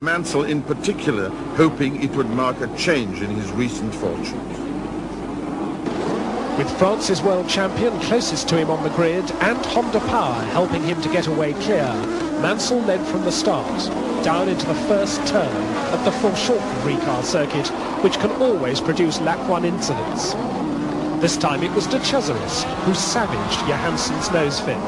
Mansell in particular hoping it would mark a change in his recent fortunes. With France's world champion closest to him on the grid and Honda power helping him to get away clear, Mansell led from the start, down into the first turn at the foreshortened recar circuit, which can always produce lap 1 incidents. This time it was de Cesaris who savaged Johansson's nose fin.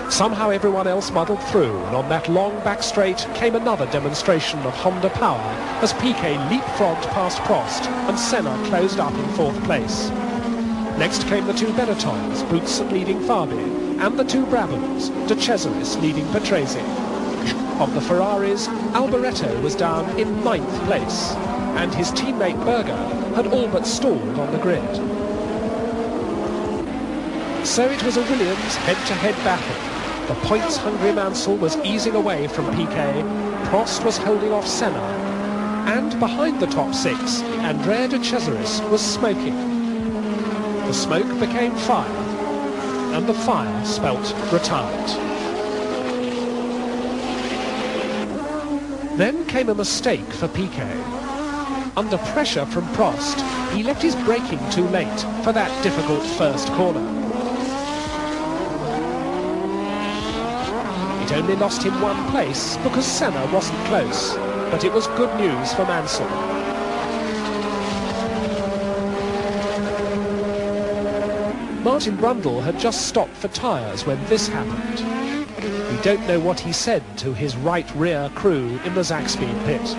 Somehow everyone else muddled through, and on that long back straight came another demonstration of Honda power as Piquet leapfrogged past Prost and Senna closed up in 4th place. Next came the two Benettons, Boutsen leading Fabi, and the two Brabhams, de Cesaris leading Patrese. Of the Ferraris, Alboreto was down in 9th place, and his teammate Berger had all but stalled on the grid. So it was a Williams head-to-head battle. The points-hungry Mansell was easing away from Piquet, Prost was holding off Senna, and behind the top 6, Andrea de Cesaris was smoking. The smoke became fire, and the fire spelt retirement. Then came a mistake for Piquet. Under pressure from Prost, he left his braking too late for that difficult first corner. It only lost him 1 place because Senna wasn't close, but it was good news for Mansell. Martin Brundle had just stopped for tyres when this happened. We don't know what he said to his right rear crew in the Zakspeed pit.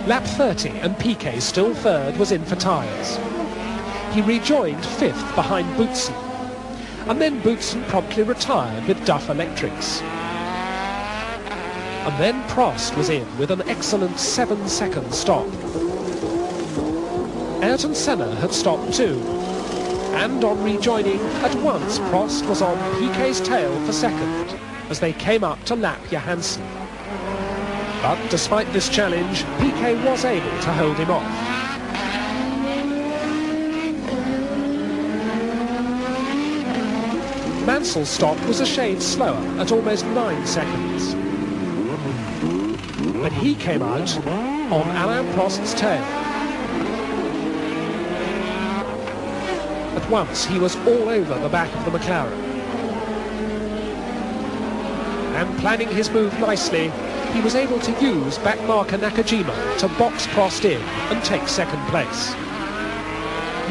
Lap 30 and Piquet, still 3rd, was in for tyres. He rejoined 5th behind Boutsen, and then Boutsen promptly retired with Duff Electrics. And then Prost was in with an excellent 7-second stop. Ayrton Senna had stopped too, and on rejoining, at once Prost was on Piquet's tail for 2nd as they came up to lap Johansson. But despite this challenge, Piquet was able to hold him off. Mansell's stop was a shade slower at almost 9 seconds. But he came out on Alain Prost's tail. At once he was all over the back of the McLaren. And planning his move nicely, he was able to use backmarker Nakajima to box Prost in and take 2nd place.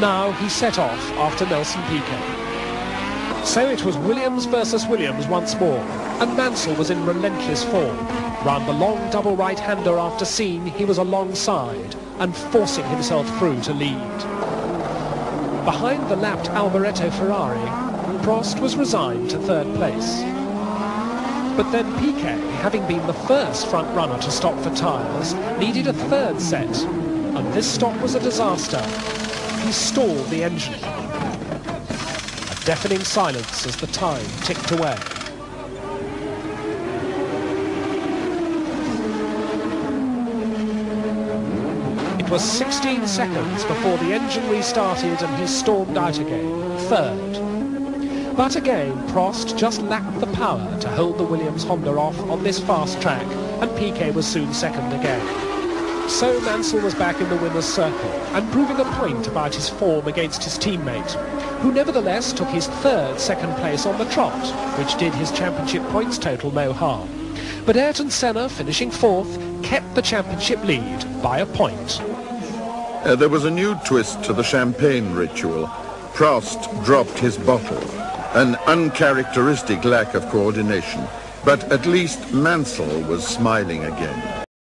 Now he set off after Nelson Piquet. So it was Williams versus Williams once more, and Mansell was in relentless form. Round the long double right-hander after scene, he was alongside and forcing himself through to lead. Behind the lapped Alboreto Ferrari, Prost was resigned to 3rd place. But then Piquet, having been the first front runner to stop for tyres, needed a 3rd set, and this stop was a disaster. He stalled the engine. A deafening silence as the time ticked away. It was 16 seconds before the engine restarted and he stormed out again, 3rd. But again, Prost just lacked the power to hold the Williams Honda off on this fast track, and Piquet was soon 2nd again. So Mansell was back in the winner's circle and proving a point about his form against his teammate, who nevertheless took his 3rd second place on the trot, which did his championship points total no harm. But Ayrton Senna, finishing 4th, kept the championship lead by a point. There was a new twist to the champagne ritual. Prost dropped his bottle, an uncharacteristic lack of coordination, but at least Mansell was smiling again.